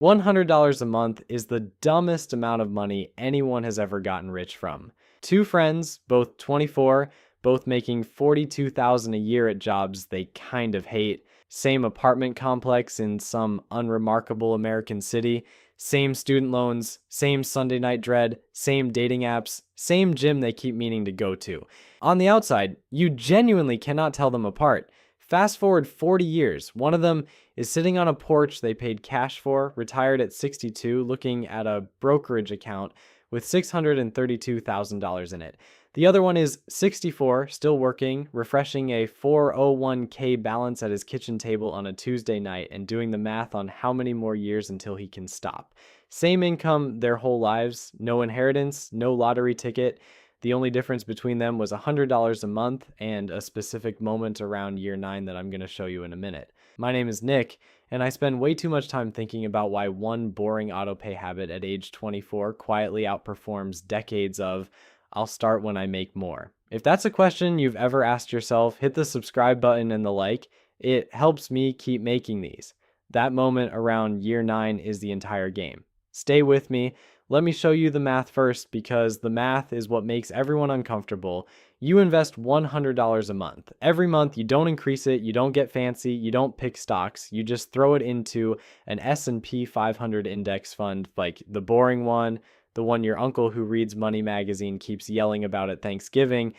$100 a month is the dumbest amount of money anyone has ever gotten rich from. Two friends, both 24, both making $42,000 a year at jobs they kind of hate, same apartment complex in some unremarkable American city, same student loans, same Sunday night dread, same dating apps, same gym they keep meaning to go to. On the outside, you genuinely cannot tell them apart. Fast forward 40 years, one of them is sitting on a porch they paid cash for, retired at 62, looking at a brokerage account with $632,000 in it. The other one is 64, still working, refreshing a 401k balance at his kitchen table on a Tuesday night and doing the math on how many more years until he can stop. Same income their whole lives, no inheritance, no lottery ticket. The only difference between them was $100 a month and a specific moment around year 9 that I'm going to show you in a minute. My name is Nick, and I spend way too much time thinking about why one boring autopay habit at age 24 quietly outperforms decades of "I'll start when I make more." If that's a question you've ever asked yourself, hit the subscribe button and the like. It helps me keep making these. That moment around year 9 is the entire game. Stay with me. Let me show you the math first, because the math is what makes everyone uncomfortable. You invest $100 a month. Every month, you don't increase it, you don't get fancy, you don't pick stocks. You just throw it into an S&P 500 index fund, like the boring one, the one your uncle who reads Money Magazine keeps yelling about at Thanksgiving,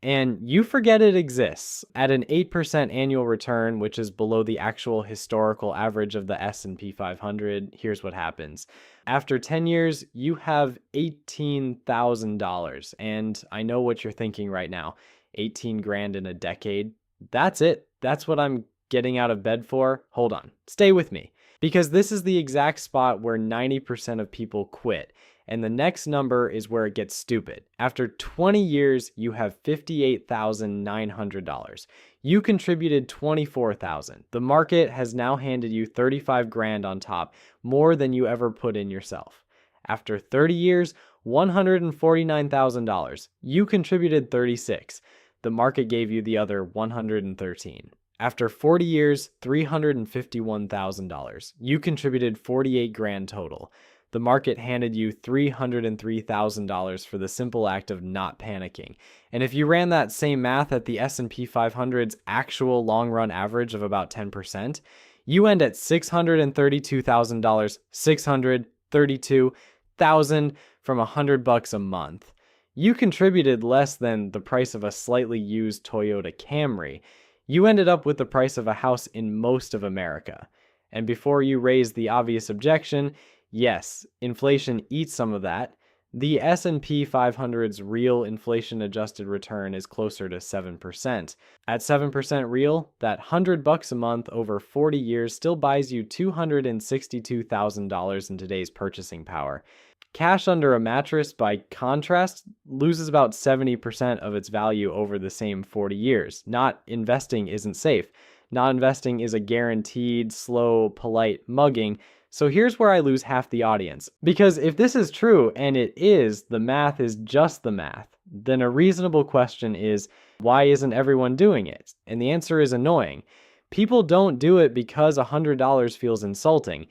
and you forget it exists. At an 8% annual return, which is below the actual historical average of the S&P 500, here's what happens. After 10 years, you have $18,000. And I know what you're thinking right now. 18 grand in a decade. That's it. That's what I'm getting out of bed for. Hold on. Stay with me. Because this is the exact spot where 90% of people quit. And the next number is where it gets stupid. After 20 years, you have $58,900. You contributed $24,000. The market has now handed you 35 grand on top, more than you ever put in yourself. After 30 years, $149,000. You contributed 36. The market gave you the other 113. After 40 years, $351,000. You contributed 48 grand total. The market handed you $303,000 for the simple act of not panicking. And if you ran that same math at the S&P 500's actual long-run average of about 10%, you end at $632,000, $632,000 from $100 a month. You contributed less than the price of a slightly used Toyota Camry. You ended up with the price of a house in most of America. And before you raise the obvious objection, yes, inflation eats some of that. The S&P 500's real inflation-adjusted return is closer to 7%. At 7% real, that $100 a month over 40 years still buys you $262,000 in today's purchasing power. Cash under a mattress, by contrast, loses about 70% of its value over the same 40 years. Not investing isn't safe. Not investing is a guaranteed, slow, polite mugging. So here's where I lose half the audience. Because if this is true, and it is, the math is just the math, then a reasonable question is, why isn't everyone doing it? And the answer is annoying. People don't do it because $100 feels insulting.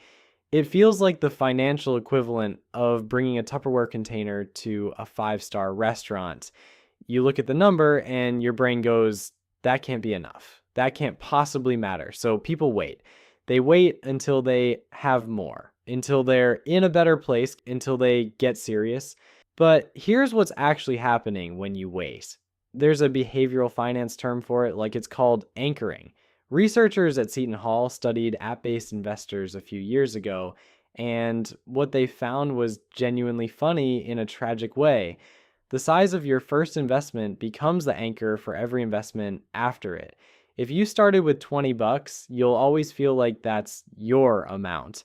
It feels like the financial equivalent of bringing a Tupperware container to a 5-star restaurant. You look at the number and your brain goes, that can't be enough. That can't possibly matter. So people wait. They wait until they have more, until they're in a better place, until they get serious. But here's what's actually happening when you wait. There's a behavioral finance term for it, like it's called anchoring. Researchers at Seton Hall studied app-based investors a few years ago, and what they found was genuinely funny in a tragic way. The size of your first investment becomes the anchor for every investment after it. If you started with $20, you'll always feel like that's your amount.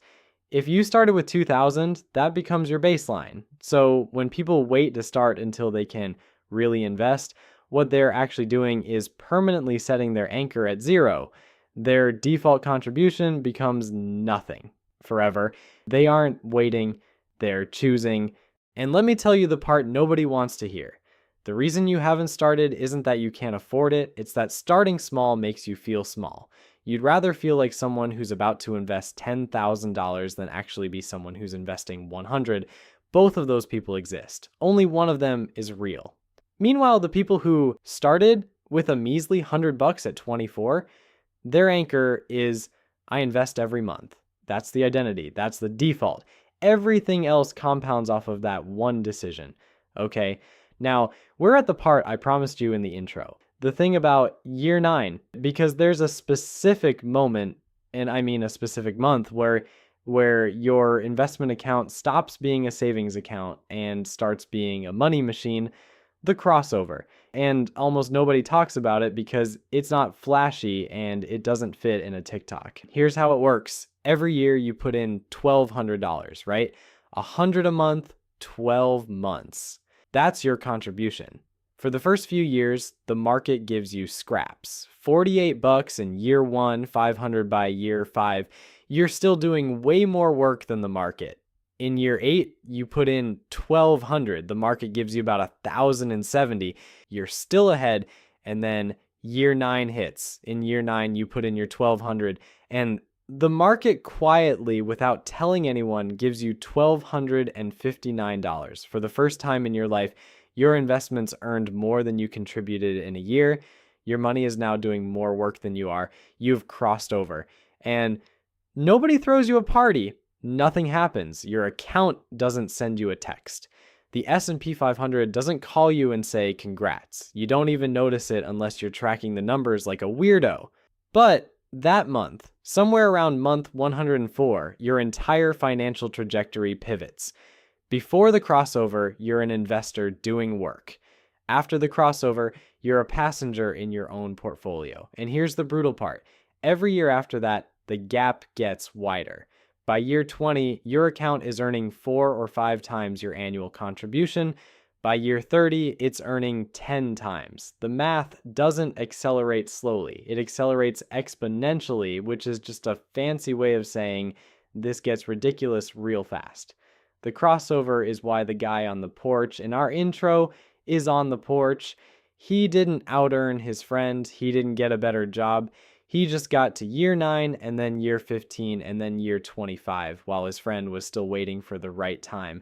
If you started with $2,000, that becomes your baseline. So when people wait to start until they can really invest, what they're actually doing is permanently setting their anchor at zero. Their default contribution becomes nothing forever. They aren't waiting, they're choosing. And let me tell you the part nobody wants to hear. The reason you haven't started isn't that you can't afford it, it's that starting small makes you feel small. You'd rather feel like someone who's about to invest $10,000 than actually be someone who's investing 100. Both of those people exist. Only one of them is real. Meanwhile, the people who started with a measly $100 at 24, their anchor is, I invest every month. That's the identity. That's the default. Everything else compounds off of that one decision. Okay, now we're at the part I promised you in the intro. The thing about year 9, because there's a specific moment, and I mean a specific month, where your investment account stops being a savings account and starts being a money machine, the crossover. And almost nobody talks about it because it's not flashy and it doesn't fit in a TikTok. Here's how it works. Every year you put in $1,200, right? $100 a month, 12 months. That's your contribution. For the first few years, the market gives you scraps. $48 in year 1, 500 by year 5. You're still doing way more work than the market. In year 8, you put in $1,200. The market gives you about $1,070. You're still ahead. And then year 9 hits. In year 9, you put in your $1,200. And the market quietly, without telling anyone, gives you $1,259. For the first time in your life, your investments earned more than you contributed in a year. Your money is now doing more work than you are. You've crossed over. And nobody throws you a party. Nothing happens. Your account doesn't send you a text. The S&P 500 doesn't call you and say congrats. You don't even notice it unless you're tracking the numbers like a weirdo. But that month, somewhere around month 104, your entire financial trajectory pivots. Before the crossover, you're an investor doing work. After the crossover, you're a passenger in your own portfolio. And here's the brutal part. Every year after that, the gap gets wider. By year 20, your account is earning 4 or 5 times your annual contribution. By year 30, it's earning 10 times. The math doesn't accelerate slowly. It accelerates exponentially, which is just a fancy way of saying this gets ridiculous real fast. The crossover is why the guy on the porch in our intro is on the porch. He didn't out-earn his friend. He didn't get a better job. He just got to year 9 and then year 15 and then year 25 while his friend was still waiting for the right time.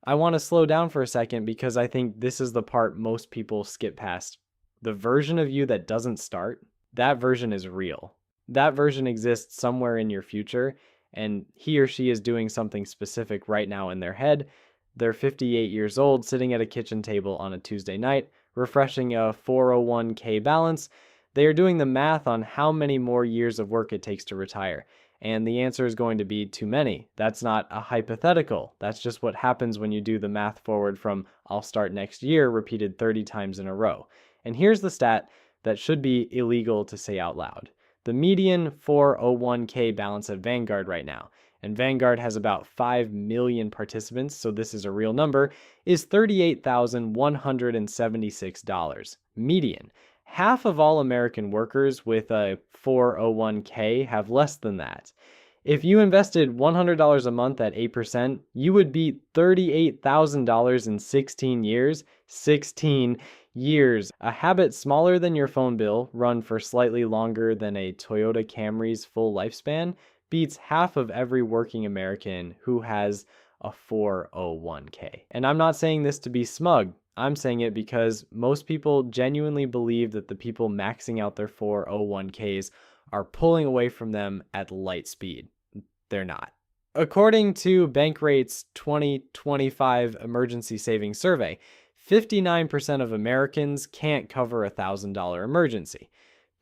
I want to slow down for a second because I think this is the part most people skip past. The version of you that doesn't start, that version is real. That version exists somewhere in your future, and he or she is doing something specific right now in their head. They're 58 years old, sitting at a kitchen table on a Tuesday night, refreshing a 401k balance. They are doing the math on how many more years of work it takes to retire. And the answer is going to be too many. That's not a hypothetical. That's just what happens when you do the math forward from I'll start next year repeated 30 times in a row. And here's the stat that should be illegal to say out loud. The median 401k balance at Vanguard right now, and Vanguard has about 5 million participants, so this is a real number, is $38,176. Median. Half of all American workers with a 401k have less than that. If you invested $100 a month at 8%, you would beat $38,000 in 16 years. 16 years. A habit smaller than your phone bill, run for slightly longer than a Toyota Camry's full lifespan, beats half of every working American who has a 401k. And I'm not saying this to be smug. I'm saying it because most people genuinely believe that the people maxing out their 401ks are pulling away from them at light speed. They're not. According to Bankrate's 2025 Emergency Savings Survey, 59% of Americans can't cover a $1,000 emergency.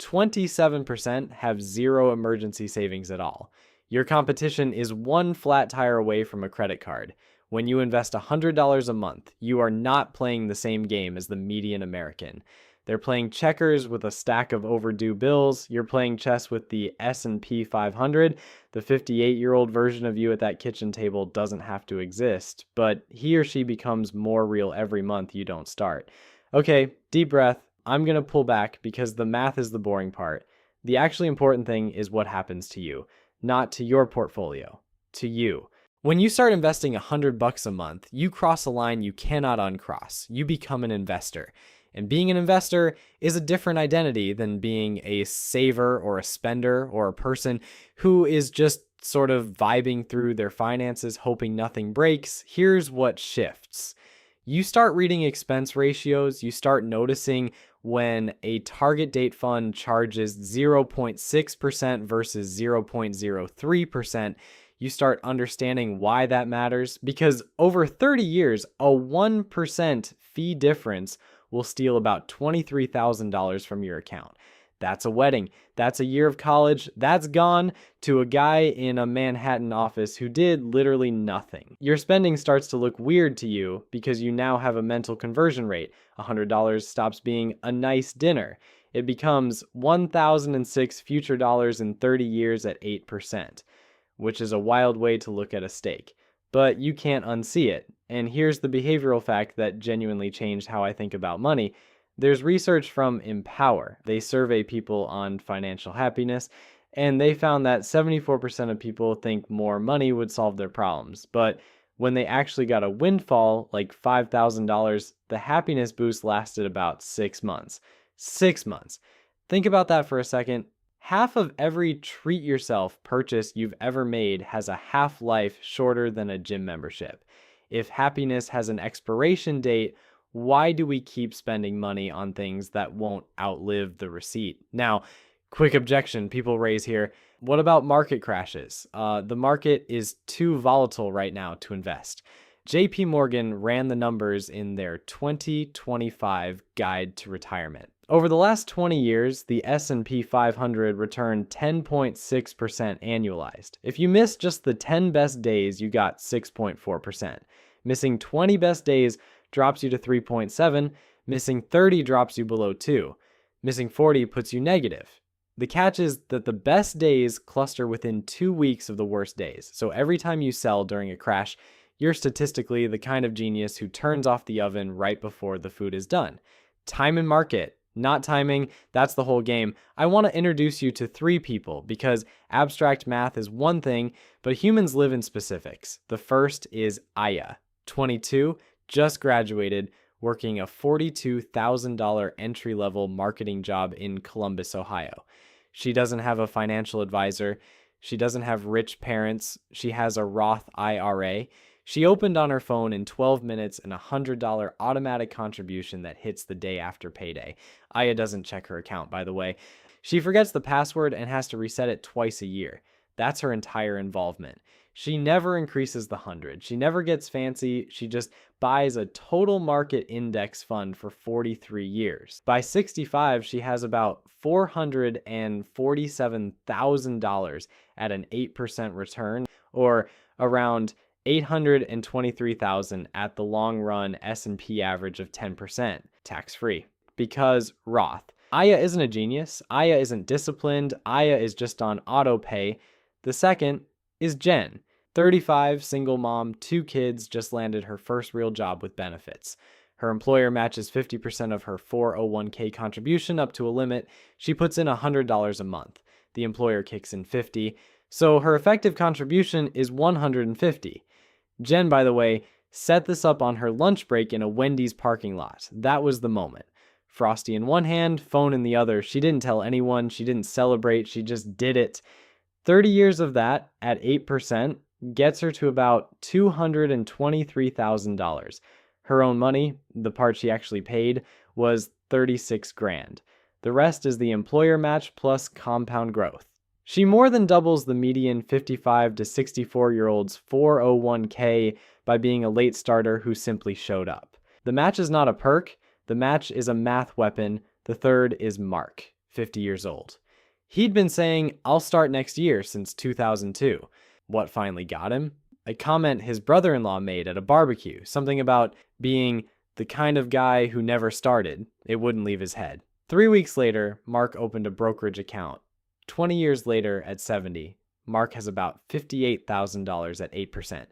27% have zero emergency savings at all. Your competition is one flat tire away from a credit card. When you invest $100 a month, you are not playing the same game as the median American. They're playing checkers with a stack of overdue bills. You're playing chess with the S&P 500. The 58-year-old version of you at that kitchen table doesn't have to exist, but he or she becomes more real every month you don't start. Okay, deep breath. I'm going to pull back because the math is the boring part. The actually important thing is what happens to you, not to your portfolio, to you. When you start investing $100 a month, you cross a line you cannot uncross. You become an investor. And being an investor is a different identity than being a saver or a spender or a person who is just sort of vibing through their finances, hoping nothing breaks. Here's what shifts. You start reading expense ratios, you start noticing when a target date fund charges 0.6% versus 0.03%, you start understanding why that matters, because over 30 years, a 1% fee difference will steal about $23,000 from your account. That's a wedding. That's a year of college. That's gone to a guy in a Manhattan office who did literally nothing. Your spending starts to look weird to you because you now have a mental conversion rate. $100 stops being a nice dinner. It becomes 1,006 future dollars in 30 years at 8%, which is a wild way to look at a steak. But you can't unsee it. And here's the behavioral fact that genuinely changed how I think about money. There's research from Empower. They survey people on financial happiness, and they found that 74% of people think more money would solve their problems. But when they actually got a windfall, like $5,000, the happiness boost lasted about 6 months. 6 months. Think about that for a second. Half of every treat yourself purchase you've ever made has a half-life shorter than a gym membership. If happiness has an expiration date, why do we keep spending money on things that won't outlive the receipt? Now, quick objection people raise here. What about market crashes? The market is too volatile right now to invest. JP Morgan ran the numbers in their 2025 Guide to Retirement. Over the last 20 years, the S&P 500 returned 10.6% annualized. If you missed just the 10 best days, you got 6.4%. Missing 20 best days drops you to 3.7, missing 30 drops you below 2, missing 40 puts you negative. The catch is that the best days cluster within 2 weeks of the worst days. So every time you sell during a crash, you're statistically the kind of genius who turns off the oven right before the food is done. Time and market, not timing, that's the whole game. I want to introduce you to 3 people because abstract math is one thing, but humans live in specifics. The first is Aya, 22, just graduated, working a $42,000 entry-level marketing job in Columbus, Ohio. She doesn't have a financial advisor. She doesn't have rich parents. She has a Roth IRA. She opened on her phone in 12 minutes an $100 automatic contribution that hits the day after payday. Aya doesn't check her account, by the way. She forgets the password and has to reset it twice a year. That's her entire involvement. She never increases the 100. She never gets fancy. She just buys a total market index fund for 43 years. By 65, she has about $447,000 at an 8% return, or around $823,000 at the long run S&P average of 10%, tax-free. Because Roth. Aya isn't a genius. Aya isn't disciplined. Aya is just on auto pay. The second is Jen. 35, single mom, 2 kids, just landed her first real job with benefits. Her employer matches 50% of her 401k contribution up to a limit. She puts in $100 a month. The employer kicks in $50, so her effective contribution is $150. Jen, by the way, set this up on her lunch break in a Wendy's parking lot. That was the moment. Frosty in one hand, phone in the other. She didn't tell anyone. She didn't celebrate. She just did it. 30 years of that at 8% gets her to about $223,000. Her own money, the part she actually paid, was $36,000. The rest is the employer match plus compound growth. She more than doubles the median 55 to 64-year-old's 401k by being a late starter who simply showed up. The match is not a perk. The match is a math weapon. The third is Mark, 50 years old. He'd been saying, "I'll start next year," since 2002. What finally got him? A comment his brother-in-law made at a barbecue, something about being the kind of guy who never started. It wouldn't leave his head. 3 weeks later, Mark opened a brokerage account. 20 years later, at 70, Mark has about $58,000 at 8%,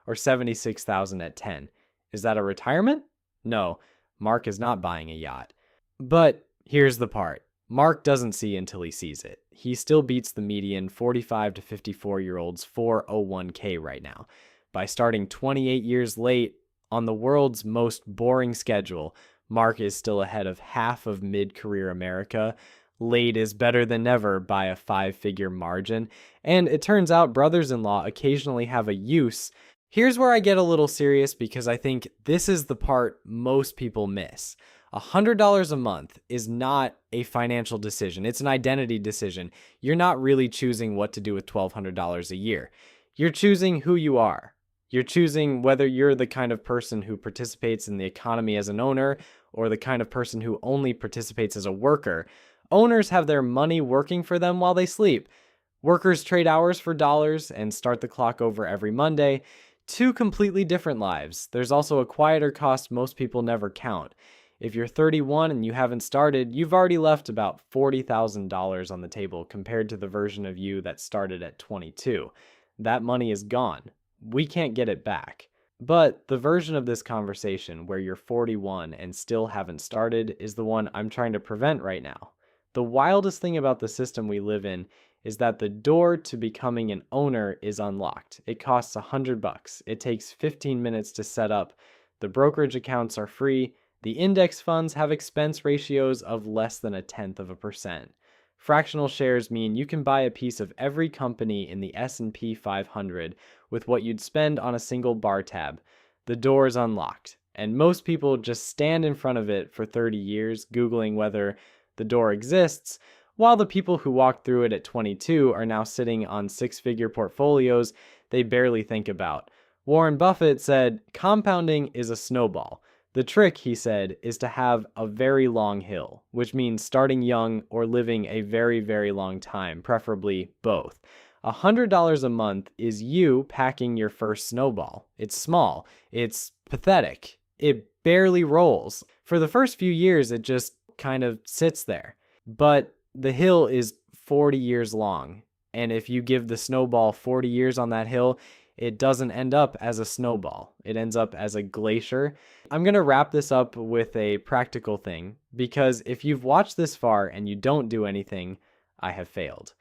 or $76,000 at 10. Is that a retirement? No, Mark is not buying a yacht. But here's the part. Mark doesn't see until he sees it. He still beats the median 45 to 54-year-old's 401k right now. By starting 28 years late on the world's most boring schedule, Mark is still ahead of half of mid-career America. Late is better than never by a 5-figure margin. And it turns out brothers-in-law occasionally have a use. Here's where I get a little serious because I think this is the part most people miss. $100 a month is not a financial decision. It's an identity decision. You're not really choosing what to do with $1,200 a year. You're choosing who you are. You're choosing whether you're the kind of person who participates in the economy as an owner or the kind of person who only participates as a worker. Owners have their money working for them while they sleep. Workers trade hours for dollars and start the clock over every Monday. Two completely different lives. There's also a quieter cost most people never count. If you're 31 and you haven't started, you've already left about $40,000 on the table compared to the version of you that started at 22. That money is gone. We can't get it back. But the version of this conversation where you're 41 and still haven't started is the one I'm trying to prevent right now. The wildest thing about the system we live in is that the door to becoming an owner is unlocked. It costs $100. It takes 15 minutes to set up. The brokerage accounts are free. The index funds have expense ratios of less than 0.1%. Fractional shares mean you can buy a piece of every company in the S&P 500 with what you'd spend on a single bar tab. The door is unlocked, and most people just stand in front of it for 30 years, Googling whether the door exists, while the people who walked through it at 22 are now sitting on 6-figure portfolios they barely think about. Warren Buffett said, "Compounding is a snowball. The trick," he said, "is to have a very long hill," which means starting young or living a very, very long time, preferably both. $100 a month is you packing your first snowball. It's small. It's pathetic. It barely rolls. For the first few years, it just kind of sits there. But the hill is 40 years long. And if you give the snowball 40 years on that hill, it doesn't end up as a snowball. It ends up as a glacier. I'm going to wrap this up with a practical thing, because if you've watched this far and you don't do anything, I have failed.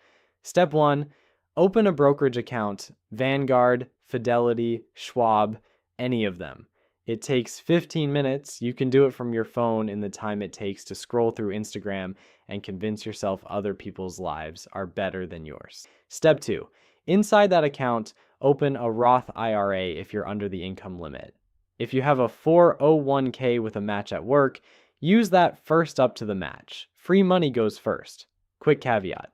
Step 1, open a brokerage account, Vanguard, Fidelity, Schwab, any of them. It takes 15 minutes. You can do it from your phone in the time it takes to scroll through Instagram and convince yourself other people's lives are better than yours. Step 2, inside that account, open a Roth IRA if you're under the income limit. If you have a 401k with a match at work, use that first up to the match. Free money goes first. Quick caveat.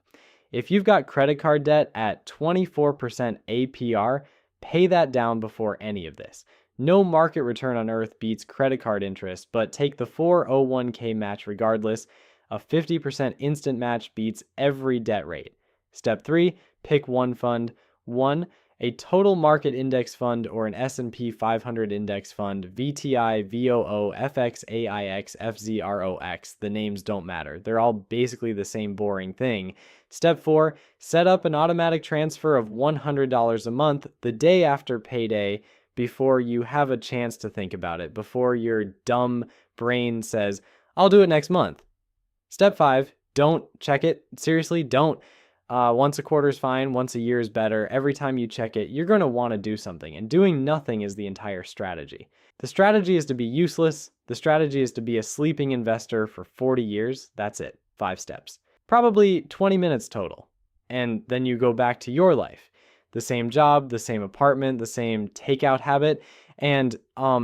If you've got credit card debt at 24% APR, pay that down before any of this. No market return on earth beats credit card interest, but take the 401k match regardless. A 50% instant match beats every debt rate. Step 3, pick one fund. 1, a total market index fund or an S&P 500 index fund, VTI, VOO, FXAIX, FZROX. The names don't matter. They're all basically the same boring thing. Step 4, set up an automatic transfer of $100 a month the day after payday before you have a chance to think about it, before your dumb brain says, "I'll do it next month." Step 5, don't check it. Seriously, don't. Once a quarter is fine. Once a year is better. Every time you check it, you're going to want to do something. And doing nothing is the entire strategy. The strategy is to be useless. The strategy is to be a sleeping investor for 40 years. That's it. 5 steps. Probably 20 minutes total. And then you go back to your life. The same job, the same apartment, the same takeout habit. And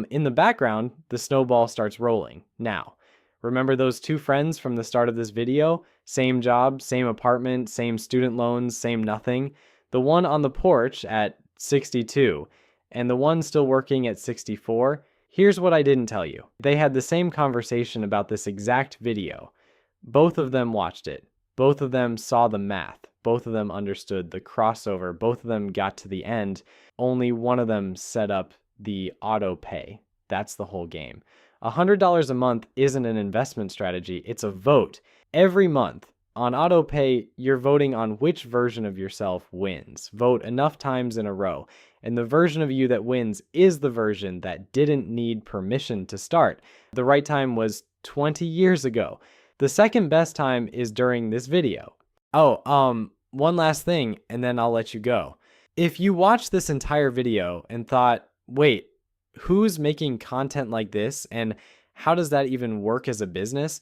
in the background, the snowball starts rolling. Now, remember those 2 friends from the start of this video? Same job, same apartment, same student loans, same nothing. The one on the porch at 62 and the one still working at 64. Here's what I didn't tell you. They had the same conversation about this exact video. Both of them watched it. Both of them saw the math. Both of them understood the crossover. Both of them got to the end. Only one of them set up the auto pay. That's the whole game. $100 a month isn't an investment strategy, it's a vote. Every month, on autopay, you're voting on which version of yourself wins. Vote enough times in a row. And the version of you that wins is the version that didn't need permission to start. The right time was 20 years ago. The second best time is during this video. Oh, one last thing, and then I'll let you go. If you watched this entire video and thought, wait, who's making content like this and How does that even work as a business?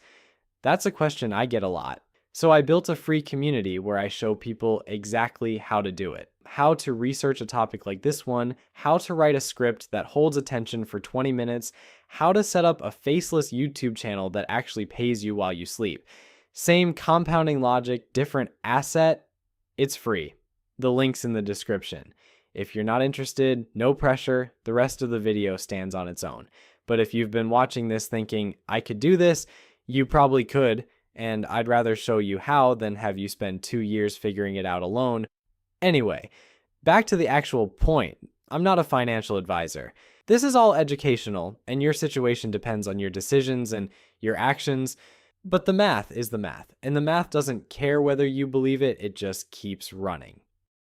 That's a question I get a lot. So I built a free community where I show people exactly how to do it, how to research a topic like this one, how to write a script that holds attention for 20 minutes, how to set up a faceless YouTube channel that actually pays you while you sleep. Same compounding logic, different asset. It's free. The link's in the description. If you're not interested, no pressure. The rest of the video stands on its own. But if you've been watching this thinking, I could do this, you probably could, and I'd rather show you how than have you spend 2 years figuring it out alone. Anyway, back to the actual point. I'm not a financial advisor. This is all educational, and your situation depends on your decisions and your actions. But the math is the math, and the math doesn't care whether you believe it, it just keeps running.